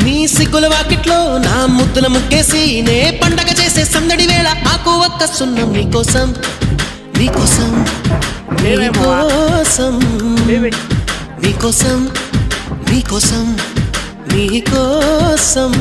నీ సిగ్గుల వాకిట్లో నా ముద్దుల ముగ్గేసి నే పండగ చేసే సందడి వేళ ఆకు ఒక్క సున్నం నీకోసం నీకోసం నీకోసం నీకోసం నీకోసం నీకోసం